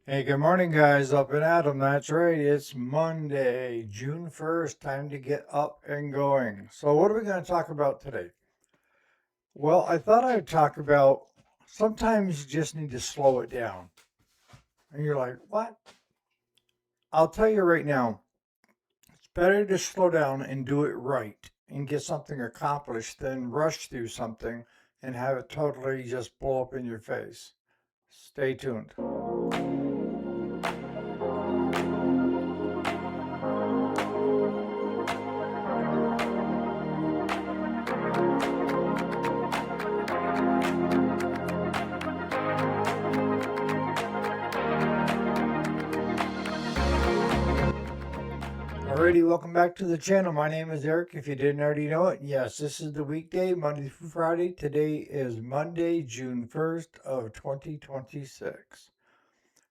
Hey, good morning, guys. Up and Adam. That's right. It's Monday, June 1st. Time to get up and going. So, what are we going to talk about today? Well, I thought I'd talk about sometimes you just need to slow it down. And you're like, what? I'll tell you right now, it's better to slow down and do it right and get something accomplished than rush through something and have it totally just blow up in your face. Stay tuned. Alrighty, welcome back to the channel. My name is Eric. If you didn't already know it, yes, this is the weekday, Monday through Friday. Today is Monday, June 1st of 2026.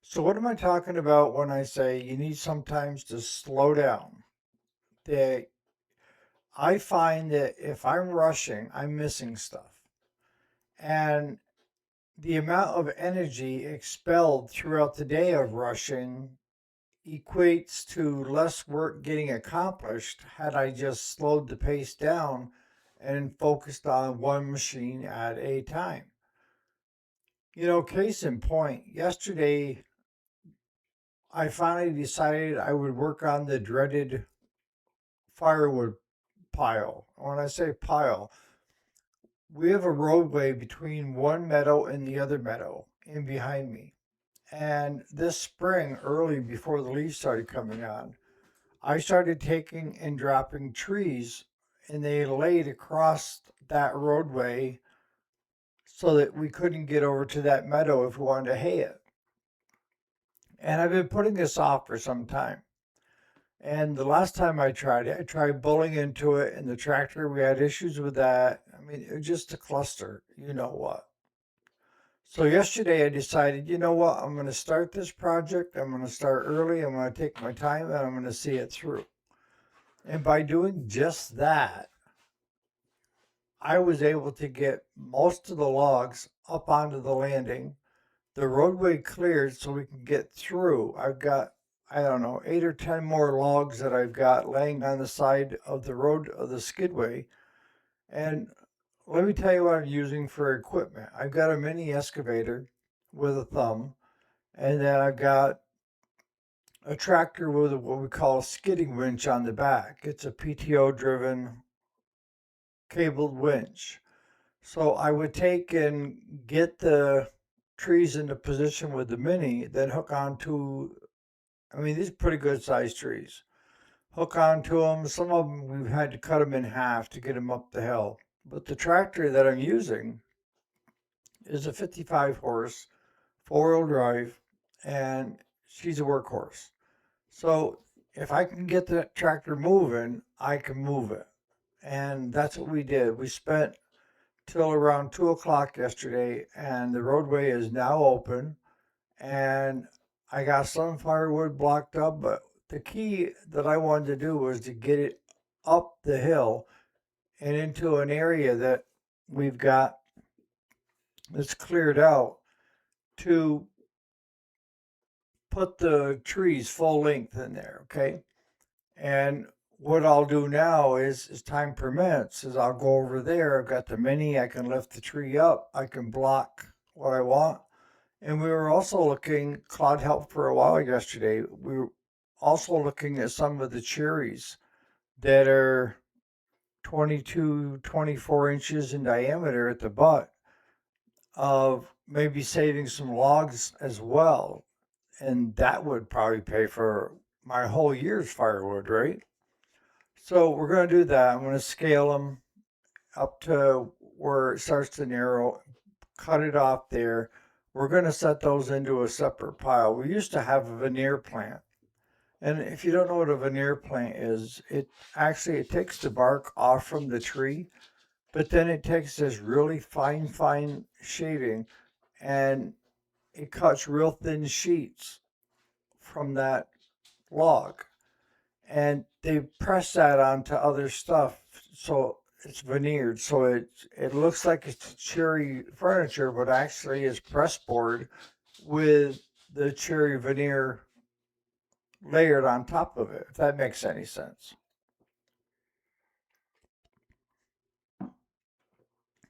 So what am I talking about when I say you need sometimes to slow down? That I find that if I'm rushing, I'm missing stuff. And the amount of energy expelled throughout the day of rushing equates to less work getting accomplished had I just slowed the pace down and focused on one machine at a time. Case in point, yesterday I finally decided I would work on the dreaded firewood pile. When I say pile, we have a roadway between one meadow and the other meadow in behind me. And this spring, early before the leaves started coming on, I started taking and dropping trees, and they laid across that roadway so that we couldn't get over to that meadow if we wanted to hay it. And I've been putting this off for some time. And the last time I tried it, I tried bulling into it, and the tractor, we had issues with that. I mean, it was just a cluster, you know what. So yesterday I decided, you know what, I'm going to start this project. I'm going to start early. I'm going to take my time and I'm going to see it through. And by doing just that, I was able to get most of the logs up onto the landing, the roadway cleared so we can get through. I've got, I don't know, 8 or 10 more logs that I've got laying on the side of the road of the skidway. And let me tell you what I'm using for equipment. I've got a mini excavator with a thumb, and then I've got a tractor with what we call a skidding winch on the back. It's a PTO driven cabled winch. So I would take and get the trees into position with the mini, then hook onto, I mean, these are pretty good sized trees. Hook onto them. Some of them we've had to cut them in half to get them up the hill. But the tractor that I'm using is a 55 horse, four-wheel drive, and she's a workhorse. So if I can get the tractor moving, I can move it. And that's what we did. We spent till around 2 o'clock yesterday, and the roadway is now open. And I got some firewood blocked up, but the key that I wanted to do was to get it up the hill and into an area that we've got that's cleared out to put the trees full length in there. Okay. And what I'll do now is, as time permits, is I'll go over there. I've got the mini. I can lift the tree up. I can block what I want. And we were also looking, Claude helped for a while yesterday. We were also looking at some of the cherries that are 22, 24 inches in diameter at the butt, of maybe saving some logs as well. And that would probably pay for my whole year's firewood, right? So we're going to do that. I'm going to scale them up to where it starts to narrow, cut it off there. We're going to set those into a separate pile. We used to have a veneer plant. And if you don't know what a veneer plant is, it takes the bark off from the tree, but then it takes this really fine shaving and it cuts real thin sheets from that log. And they press that onto other stuff so it's veneered. So it looks like it's cherry furniture, but actually it's press board with the cherry veneer layered on top of it, if that makes any sense.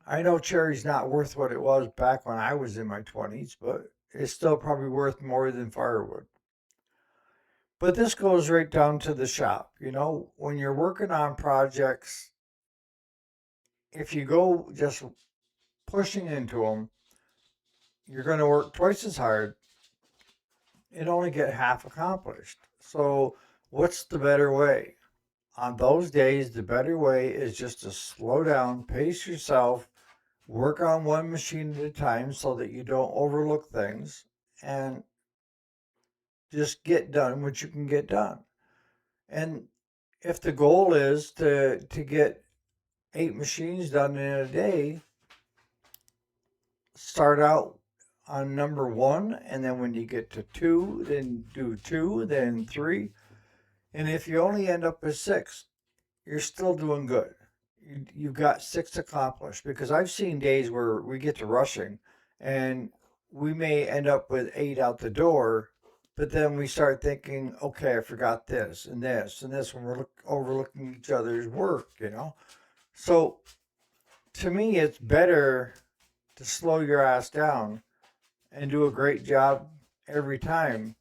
I know cherry's not worth what it was back when I was in my 20s, but it's still probably worth more than firewood. But this goes right down to the shop. When you're working on projects, if you go just pushing into them, you're going to work twice as hard and only get half accomplished. So, what's the better way? On those days, the better way is just to slow down, pace yourself, work on one machine at a time so that you don't overlook things, and just get done what you can get done. And if the goal is to get 8 machines done in a day, start out on number one, and then when you get to two, then do two, then three. And if you only end up with six, you're still doing good. You've got six accomplished, because I've seen days where we get to rushing and we may end up with eight out the door, but then we start thinking, okay, I forgot this and this and this when we're overlooking each other's work. So to me, it's better to slow your ass down and do a great job every time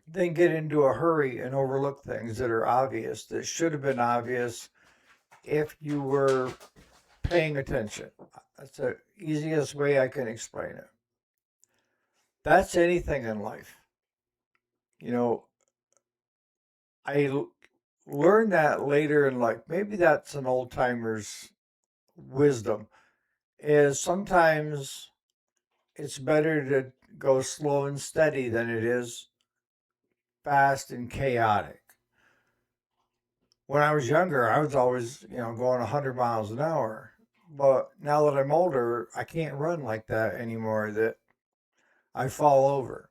than get into a hurry and overlook things that are obvious, that should have been obvious if you were paying attention. That's the easiest way I can explain it. That's anything in life. You know, I learned that later in life. Maybe that's an old timer's wisdom. Is sometimes it's better to go slow and steady than it is fast and chaotic. When I was younger, I was always, going 100 miles an hour. But now that I'm older, I can't run like that anymore, that I fall over.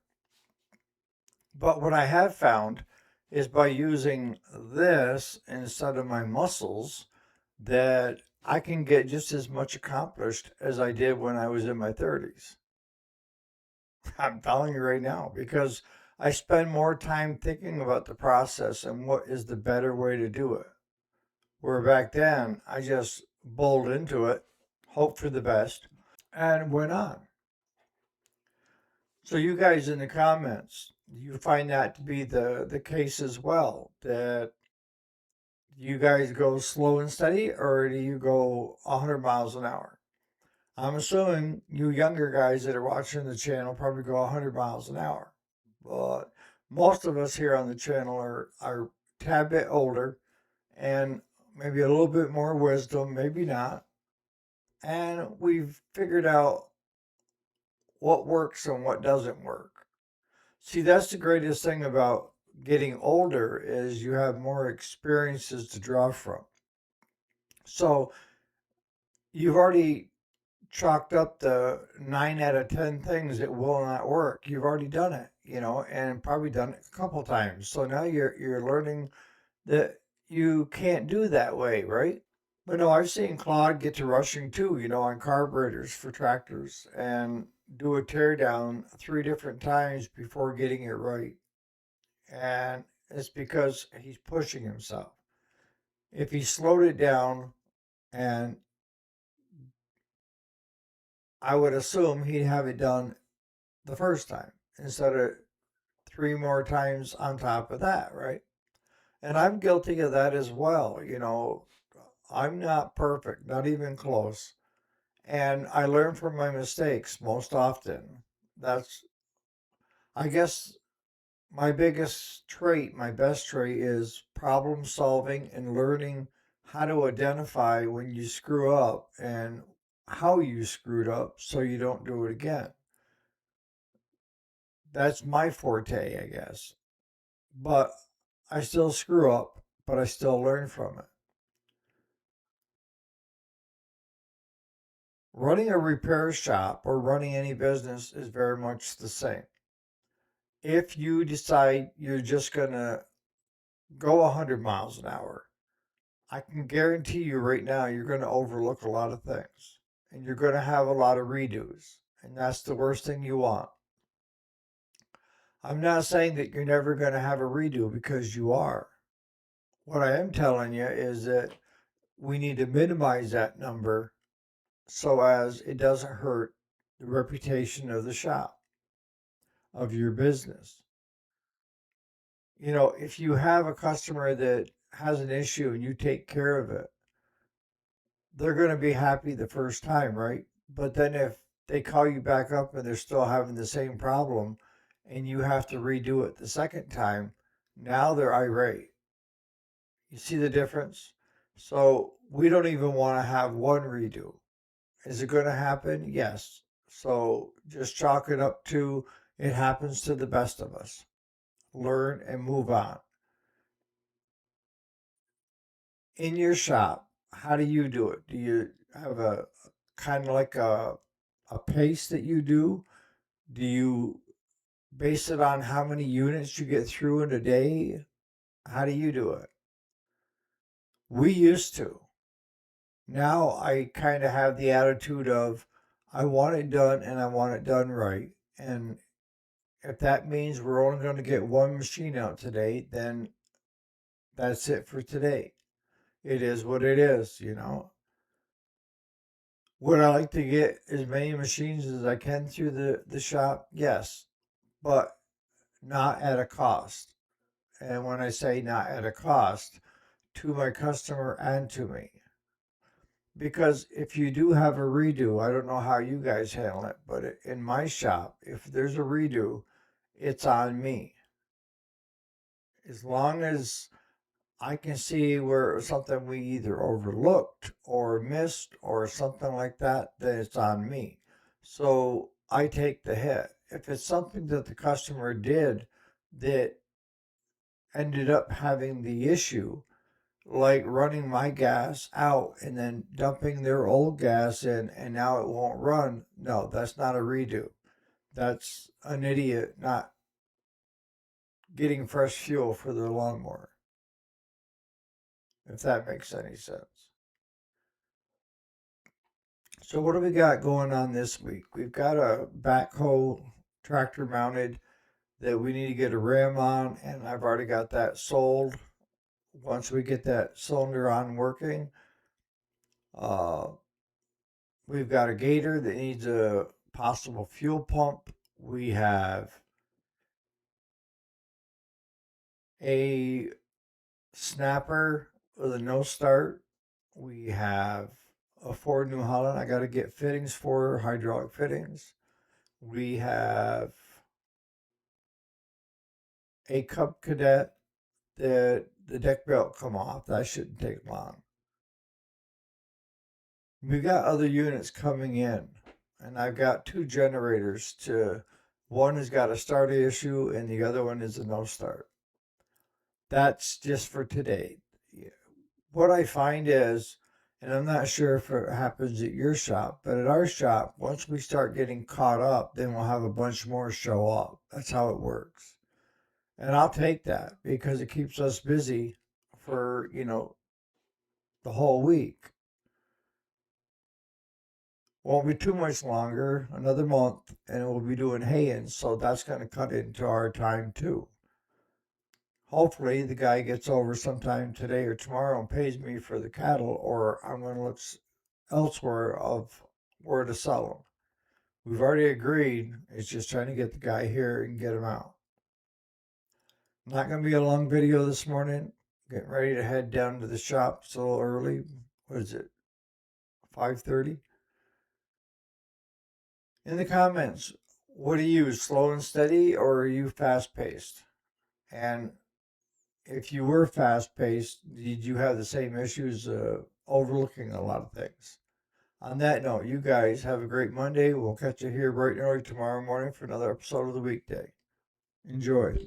But what I have found is by using this instead of my muscles, that I can get just as much accomplished as I did when I was in my 30s. I'm telling you right now, because I spend more time thinking about the process and what is the better way to do it. Where back then, I just bowled into it, hoped for the best, and went on. So, you guys in the comments, you find that to be the case as well? That you guys go slow and steady, or do you go 100 miles an hour? I'm assuming you younger guys that are watching the channel probably go 100 miles an hour. But most of us here on the channel are a tad bit older and maybe a little bit more wisdom, maybe not. And we've figured out what works and what doesn't work. See, that's the greatest thing about getting older, is you have more experiences to draw from. So you've already chalked up the 9 out of 10 things that will not work. You've already done it, and probably done it a couple times. So now you're learning that you can't do that way, right? But no, I've seen Claude get to rushing too, on carburetors for tractors, and do a tear down 3 different times before getting it right. And it's because he's pushing himself. If he slowed it down, and I would assume he'd have it done the first time instead of 3 more times on top of that, right? And I'm guilty of that as well. I'm not perfect, not even close. And I learn from my mistakes most often. That's, I guess, my biggest trait, my best trait is problem solving and learning how to identify when you screw up and how you screwed up so you don't do it again. That's my forte, I guess. But I still screw up, but I still learn from it. Running a repair shop or running any business is very much the same. If you decide you're just going to go 100 miles an hour, I can guarantee you right now you're going to overlook a lot of things, and you're going to have a lot of redos. And that's the worst thing you want. I'm not saying that you're never going to have a redo because you are. What I am telling you is that we need to minimize that number so as it doesn't hurt the reputation of the shop, of your business. If you have a customer that has an issue and you take care of it, they're going to be happy the first time, right? But then if they call you back up and they're still having the same problem and you have to redo it the second time, now they're irate. You see the difference? So we don't even want to have one redo. Is it going to happen? Yes. So just chalk it up to it happens to the best of us. Learn and move on. In your shop, how do you do it? Do you have a kind of like a pace that you do? Do you base it on how many units you get through in a day? How do you do it? We used to. Now I kind of have the attitude of I want it done and I want it done right. And if that means we're only going to get one machine out today, then that's it for today. It is what it is. Would I like to get as many machines as I can through the shop? Yes, but not at a cost. And when I say not at a cost, to my customer and to me. Because if you do have a redo, I don't know how you guys handle it, but in my shop, if there's a redo, it's on me. As long as I can see where it was something we either overlooked or missed or something like that, then it's on me. So I take the hit. If it's something that the customer did that ended up having the issue, like running my gas out and then dumping their old gas in and now it won't run, no, that's not a redo. That's an idiot not getting fresh fuel for their lawnmower, if that makes any sense. So what do we got going on this week? We've got a backhoe tractor mounted that we need to get a ram on, and I've already got that sold. Once we get that cylinder on working, uh, we've got a gator that needs a possible fuel pump. We have a snapper with a no start. We have a Ford New Holland. I got to get fittings for hydraulic fittings. We have a Cub Cadet that the deck belt come off. That shouldn't take long. We got other units coming in, and I've got two generators to. One has got a start issue, and the other one is a no start. That's just for today. What I find is, and I'm not sure if it happens at your shop, but at our shop, once we start getting caught up, then we'll have a bunch more show up. That's how it works. And I'll take that because it keeps us busy for, the whole week. Won't be too much longer, another month, and we'll be doing haying, so that's going to cut into our time too. Hopefully, the guy gets over sometime today or tomorrow and pays me for the cattle, or I'm going to look elsewhere of where to sell them. We've already agreed. It's just trying to get the guy here and get him out. Not going to be a long video this morning. Getting ready to head down to the shop. It's a little early. What is it? 5:30. In the comments, what do you use? Slow and steady, or are you fast paced? And if you were fast paced, did you have the same issues overlooking a lot of things? On that note, you guys have a great Monday. We'll catch you here bright and early tomorrow morning for another episode of the weekday. Enjoy.